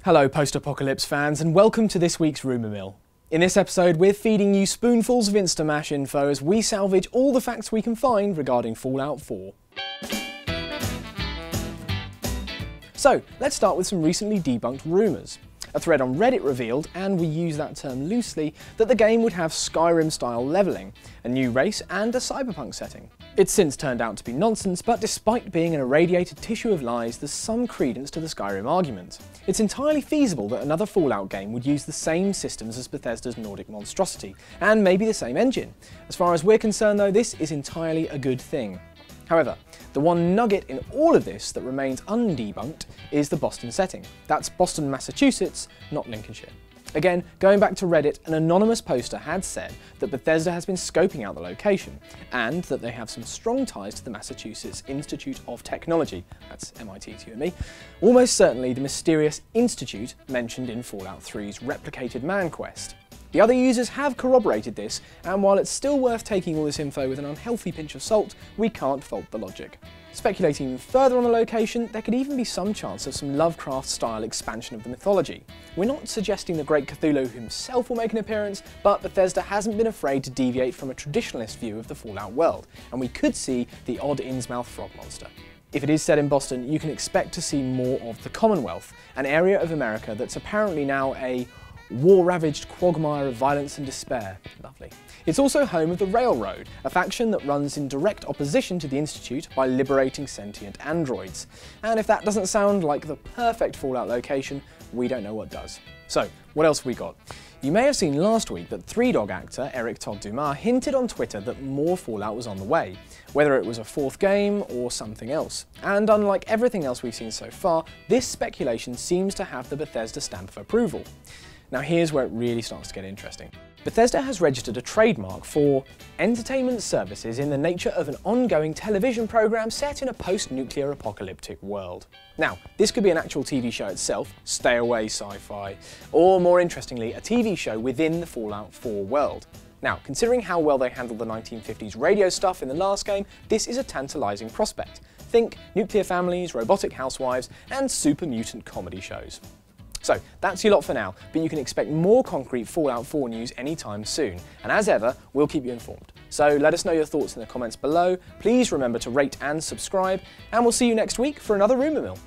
Hello post-apocalypse fans and welcome to this week's Rumour Mill. In this episode we're feeding you spoonfuls of Instamash info as we salvage all the facts we can find regarding Fallout 4. So let's start with some recently debunked rumours. A thread on Reddit revealed, and we use that term loosely, that the game would have Skyrim-style levelling, a new race and a cyberpunk setting. It's since turned out to be nonsense, but despite being an irradiated tissue of lies, there's some credence to the Skyrim argument. It's entirely feasible that another Fallout game would use the same systems as Bethesda's Nordic monstrosity, and maybe the same engine. As far as we're concerned though, this is entirely a good thing. However, the one nugget in all of this that remains undebunked is the Boston setting. That's Boston, Massachusetts, not Lincolnshire. Again, going back to Reddit, an anonymous poster had said that Bethesda has been scoping out the location, and that they have some strong ties to the Massachusetts Institute of Technology, that's MIT to you and me, almost certainly the mysterious institute mentioned in Fallout 3's replicated man quest. The other users have corroborated this, and while it's still worth taking all this info with an unhealthy pinch of salt, we can't fault the logic. Speculating even further on the location, there could even be some chance of some Lovecraft-style expansion of the mythology. We're not suggesting the great Cthulhu himself will make an appearance, but Bethesda hasn't been afraid to deviate from a traditionalist view of the Fallout world, and we could see the odd Innsmouth frog monster. If it is set in Boston, you can expect to see more of the Commonwealth, an area of America that's apparently now a war-ravaged quagmire of violence and despair. Lovely. It's also home of the Railroad, a faction that runs in direct opposition to the Institute by liberating sentient androids. And if that doesn't sound like the perfect Fallout location, we don't know what does. So, what else have we got? You may have seen last week that Three Dog actor Eric Todd Dumas hinted on Twitter that more Fallout was on the way, whether it was a fourth game or something else. And unlike everything else we've seen so far, this speculation seems to have the Bethesda stamp of approval. Now here's where it really starts to get interesting. Bethesda has registered a trademark for entertainment services in the nature of an ongoing television program set in a post-nuclear apocalyptic world. Now, this could be an actual TV show itself, stay away sci-fi, or more interestingly, a TV show within the Fallout 4 world. Now, considering how well they handled the 1950s radio stuff in the last game, this is a tantalising prospect. Think nuclear families, robotic housewives, and super mutant comedy shows. So that's your lot for now, but you can expect more concrete Fallout 4 news anytime soon, and as ever, we'll keep you informed. So let us know your thoughts in the comments below, please remember to rate and subscribe, and we'll see you next week for another Rumour Mill.